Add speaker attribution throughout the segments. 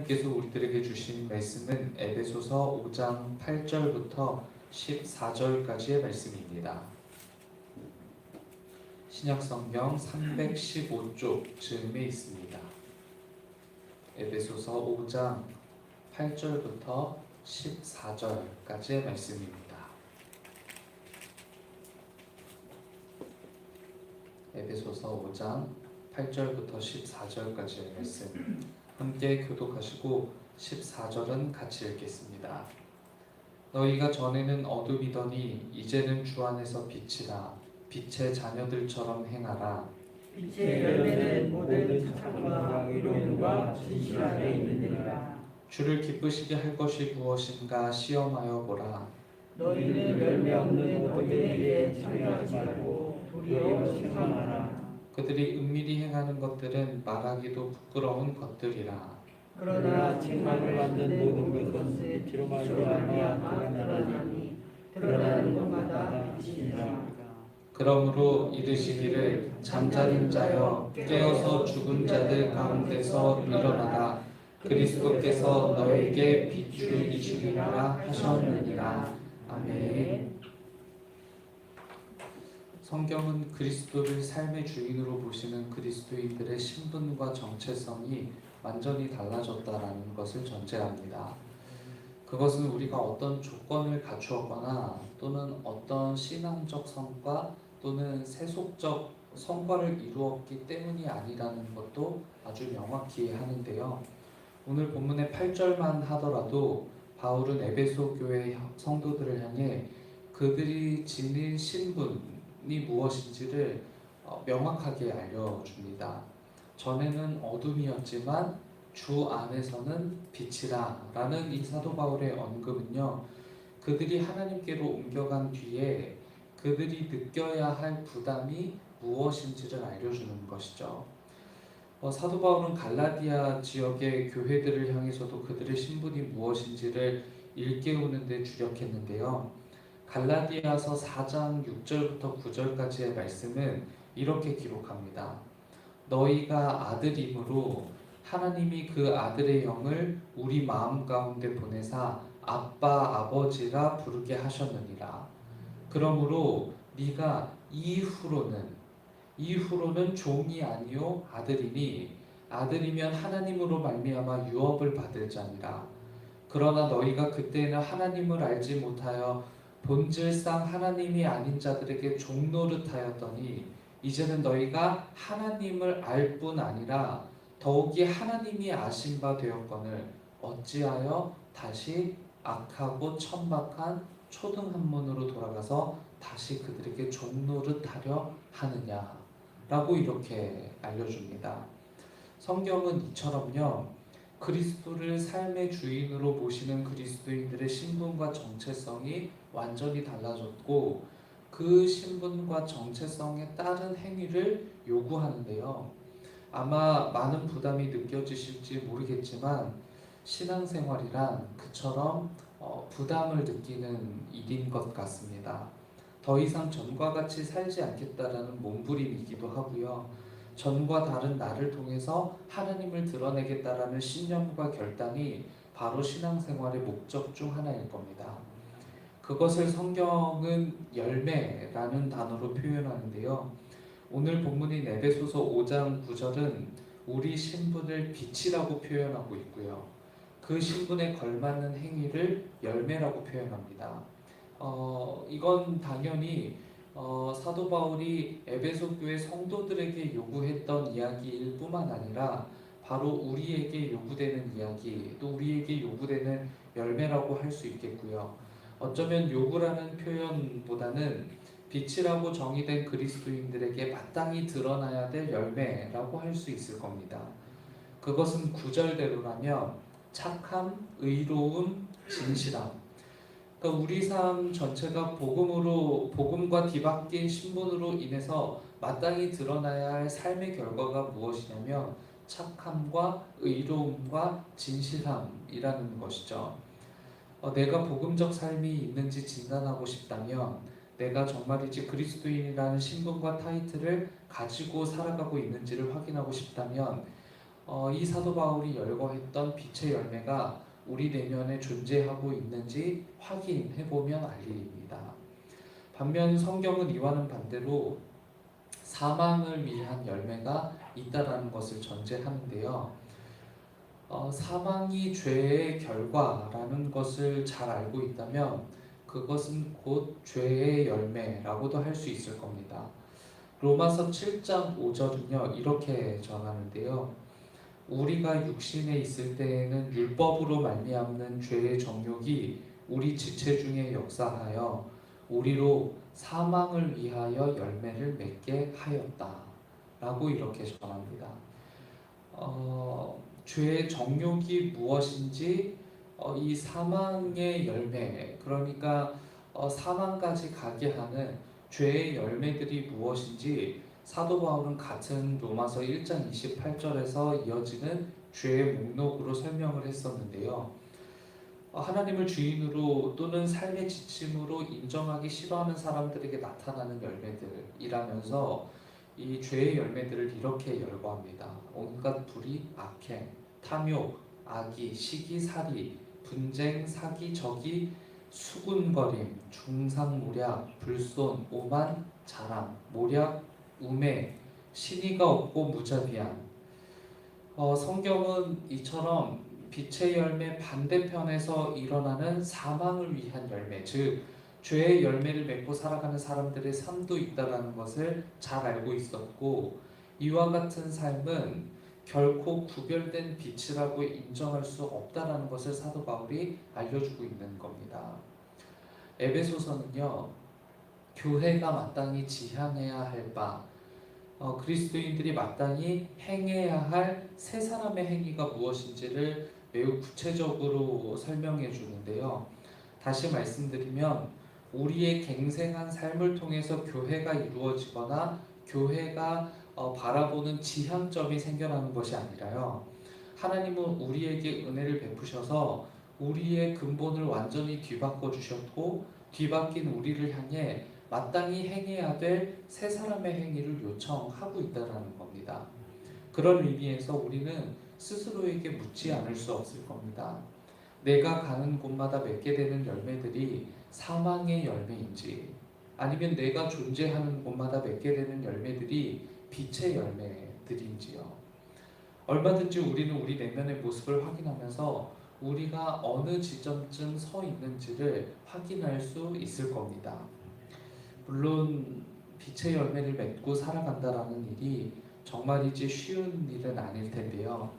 Speaker 1: 하나님께서 우리들에게 주신 말씀은 에베소서 5장 8절부터 14절까지의 말씀입니다. 신약성경 315쪽 즈음에 있습니다. 에베소서 5장 8절부터 14절까지의 말씀입니다. 에베소서 5장 8절부터 14절까지의 말씀 함께 교독하시고 14절은 같이 읽겠습니다. 너희가 전에는 어둠이더니 이제는 주 안에서 빛이라. 빛의 자녀들처럼 행하라.
Speaker 2: 빛의 열매는 모든 착함과 의로움과 진실 안에 있느니라.
Speaker 1: 주를 기쁘시게 할 것이 무엇인가 시험하여 보라.
Speaker 2: 너희는 열매 없는 어린에게 참여하지 말고 도리어 생각하라.
Speaker 1: 그들이 은밀히 행하는 것들은 말하기도 부끄러운 것들이라.
Speaker 2: 그러나 책망을 받는 모든 것은 빛으로 말미암아 드러나니 드러나는 것마다 빛이니라.
Speaker 1: 그러므로 이르시기를 잠자는 자여 깨어서 죽은 자들 가운데서 일어나라. 그리스도께서 너에게 비추이시리라 하셨느니라. 아멘. 성경은 그리스도를 삶의 주인으로 보시는 그리스도인들의 신분과 정체성이 완전히 달라졌다라는 것을 전제합니다. 그것은 우리가 어떤 조건을 갖추었거나 또는 어떤 신앙적 성과 또는 세속적 성과를 이루었기 때문이 아니라는 것도 아주 명확히 하는데요. 오늘 본문의 8절만 하더라도 바울은 에베소 교회 성도들을 향해 그들이 지닌 신분이 무엇인지를 명확하게 알려줍니다. 전에는 어둠이었지만 주 안에서는 빛이라 라는 이 사도 바울의 언급은요, 그들이 하나님께로 옮겨간 뒤에 그들이 느껴야 할 부담이 무엇인지를 알려주는 것이죠. 사도 바울은 갈라디아 지역의 교회들을 향해서도 그들의 신분이 무엇인지를 일깨우는 데 주력했는데요. 갈라디아서 4장 6절부터 9절까지의 말씀은 이렇게 기록합니다. 너희가 아들임으로 하나님이 그 아들의 영을 우리 마음 가운데 보내사 아빠 아버지라 부르게 하셨느니라. 그러므로 네가 이후로는 종이 아니요 아들이니 아들이면 하나님으로 말미암아 유업을 받을 자니라. 그러나 너희가 그때는 하나님을 알지 못하여 본질상 하나님이 아닌 자들에게 종노릇하였더니 이제는 너희가 하나님을 알 뿐 아니라 더욱이 하나님이 아신 바 되었거늘 어찌하여 다시 악하고 천박한 초등 한문으로 돌아가서 다시 그들에게 종노릇하려 하느냐라고 이렇게 알려줍니다. 성경은 이처럼요, 그리스도를 삶의 주인으로 모시는 그리스도인들의 신분과 정체성이 완전히 달라졌고 그 신분과 정체성에 따른 행위를 요구하는데요. 아마 많은 부담이 느껴지실지 모르겠지만 신앙생활이란 그처럼 부담을 느끼는 일인 것 같습니다. 더 이상 전과 같이 살지 않겠다라는 몸부림이기도 하고요. 전과 다른 나를 통해서 하나님을 드러내겠다라는 신념과 결단이 바로 신앙생활의 목적 중 하나일 겁니다. 그것을 성경은 열매라는 단어로 표현하는데요. 오늘 본문인 에베소서 5장 9절은 우리 신분을 빛이라고 표현하고 있고요. 그 신분에 걸맞는 행위를 열매라고 표현합니다. 이건 당연히 사도 바울이 에베소 교회 성도들에게 요구했던 이야기일 뿐만 아니라 바로 우리에게 요구되는 이야기, 또 우리에게 요구되는 열매라고 할 수 있겠고요. 어쩌면 요구라는 표현보다는 빛이라고 정의된 그리스도인들에게 마땅히 드러나야 될 열매라고 할 수 있을 겁니다. 그것은 구절대로라면 착함, 의로움, 진실함. 그러니까 우리 삶 전체가 복음과 뒤바뀐 신분으로 인해서 마땅히 드러나야 할 삶의 결과가 무엇이냐면 착함과 의로움과 진실함이라는 것이죠. 내가 복음적 삶이 있는지 진단하고 싶다면, 내가 정말이지 그리스도인이라는 신분과 타이틀을 가지고 살아가고 있는지를 확인하고 싶다면 이 사도 바울이 열거했던 빛의 열매가 우리 내면에 존재하고 있는지 확인해 보면 알 일입니다. 반면 성경은 이와는 반대로 사망을 위한 열매가 있다라는 것을 전제하는데요. 사망이 죄의 결과라는 것을 잘 알고 있다면 그것은 곧 죄의 열매라고도 할 수 있을 겁니다. 로마서 7장 5절은요 이렇게 전하는데요. 우리가 육신에 있을 때에는 율법으로 말미암는 죄의 정욕이 우리 지체 중에 역사하여 우리로 사망을 위하여 열매를 맺게 하였다라고 이렇게 전합니다. 죄의 정욕이 무엇인지 이 사망의 열매, 그러니까 사망까지 가게 하는 죄의 열매들이 무엇인지 사도 바울은 같은 로마서 1장 28절에서 이어지는 죄의 목록으로 설명을 했었는데요. 하나님을 주인으로 또는 삶의 지침으로 인정하기 싫어하는 사람들에게 나타나는 열매들이라면서 이 죄의 열매들을 이렇게 열거합니다. 온갖 불의, 악행, 탐욕, 악의, 시기, 살이, 분쟁, 사기, 적이, 수군거림, 중상모략, 불손, 오만, 자랑, 모략, 우매, 신의가 없고 무자비한. 성경은 이처럼 빛의 열매 반대편에서 일어나는 사망을 위한 열매, 즉 죄의 열매를 맺고 살아가는 사람들의 삶도 있다는 것을 잘 알고 있었고, 이와 같은 삶은 결코 구별된 빛이라고 인정할 수 없다라는 것을 사도 바울이 알려주고 있는 겁니다. 에베소서는요, 교회가 마땅히 지향해야 할 바, 그리스도인들이 마땅히 행해야 할 세 사람의 행위가 무엇인지를 매우 구체적으로 설명해 주는데요. 다시 말씀드리면 우리의 갱생한 삶을 통해서 교회가 이루어지거나 교회가 바라보는 지향점이 생겨나는 것이 아니라요. 하나님은 우리에게 은혜를 베푸셔서 우리의 근본을 완전히 뒤바꿔 주셨고, 뒤바뀐 우리를 향해 마땅히 행해야 될 세 사람의 행위를 요청하고 있다는 겁니다. 그런 의미에서 우리는 스스로에게 묻지 않을 수 없을 겁니다. 내가 가는 곳마다 맺게 되는 열매들이 사망의 열매인지, 아니면 내가 존재하는 곳마다 맺게 되는 열매들이 빛의 열매들인지요. 얼마든지 우리는 우리 내면의 모습을 확인하면서 우리가 어느 지점쯤 서 있는지를 확인할 수 있을 겁니다. 물론 빛의 열매를 맺고 살아간다라는 일이 정말이지 쉬운 일은 아닐 텐데요.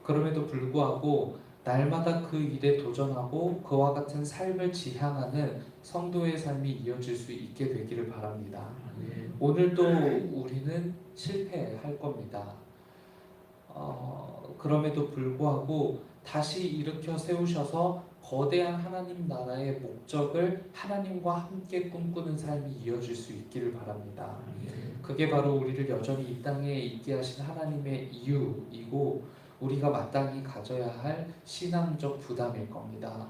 Speaker 1: 그럼에도 불구하고 날마다 그 일에 도전하고 그와 같은 삶을 지향하는 성도의 삶이 이어질 수 있게 되기를 바랍니다. 오늘도 우리는 실패할 겁니다. 그럼에도 불구하고 다시 일으켜 세우셔서 거대한 하나님 나라의 목적을 하나님과 함께 꿈꾸는 삶이 이어질 수 있기를 바랍니다. 그게 바로 우리를 여전히 이 땅에 있게 하신 하나님의 이유이고 우리가 마땅히 가져야 할 신앙적 부담일 겁니다.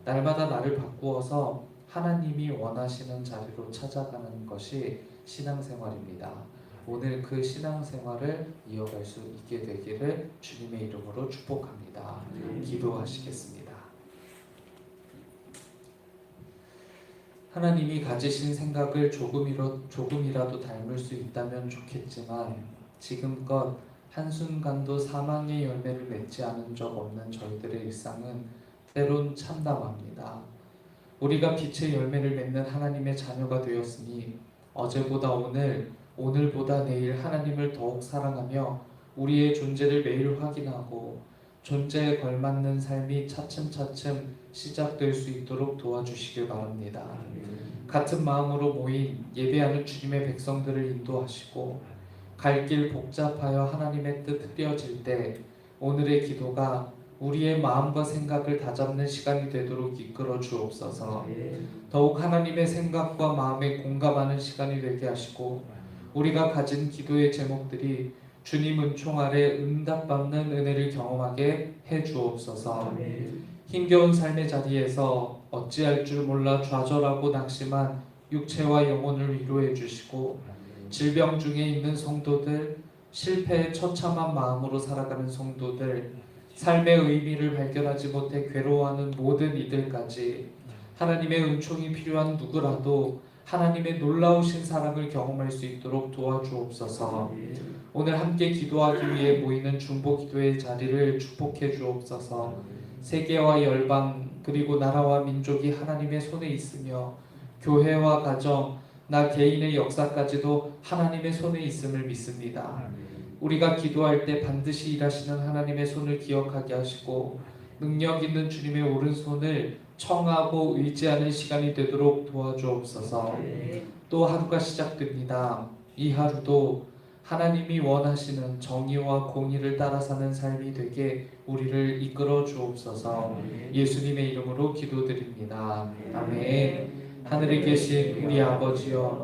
Speaker 1: 날마다 나를 바꾸어서 하나님이 원하시는 자리로 찾아가는 것이 신앙생활입니다. 오늘 그 신앙생활을 이어갈 수 있게 되기를 주님의 이름으로 축복합니다. 기도하시겠습니다. 하나님이 가지신 생각을 조금이라도 닮을 수 있다면 좋겠지만 지금껏 한순간도 사망의 열매를 맺지 않은 적 없는 저희들의 일상은 때론 참담합니다. 우리가 빛의 열매를 맺는 하나님의 자녀가 되었으니 어제보다 오늘, 오늘보다 내일 하나님을 더욱 사랑하며 우리의 존재를 매일 확인하고 존재에 걸맞는 삶이 차츰차츰 시작될 수 있도록 도와주시길 바랍니다. 같은 마음으로 모인 예배하는 주님의 백성들을 인도하시고 갈 길 복잡하여 하나님의 뜻 흐려질 때 오늘의 기도가 우리의 마음과 생각을 다잡는 시간이 되도록 이끌어 주옵소서. 더욱 하나님의 생각과 마음에 공감하는 시간이 되게 하시고 우리가 가진 기도의 제목들이 주님 은총 아래 응답받는 은혜를 경험하게 해 주옵소서. 힘겨운 삶의 자리에서 어찌할 줄 몰라 좌절하고 낙심한 육체와 영혼을 위로해 주시고 질병 중에 있는 성도들, 실패에 처참한 마음으로 살아가는 성도들, 삶의 의미를 발견하지 못해 괴로워하는 모든 이들까지 하나님의 은총이 필요한 누구라도 하나님의 놀라우신 사랑을 경험할 수 있도록 도와주옵소서. 오늘 함께 기도하기 위해 모이는 중보기도의 자리를 축복해 주옵소서. 세계와 열방 그리고 나라와 민족이 하나님의 손에 있으며 교회와 가정, 나 개인의 역사까지도 하나님의 손에 있음을 믿습니다. 우리가 기도할 때 반드시 일하시는 하나님의 손을 기억하게 하시고 능력 있는 주님의 오른손을 청하고 의지하는 시간이 되도록 도와주옵소서. 또 하루가 시작됩니다. 이 하루도 하나님이 원하시는 정의와 공의를 따라 사는 삶이 되게 우리를 이끌어 주옵소서. 예수님의 이름으로 기도드립니다. 아멘. 하늘에 계신 우리 아버지여,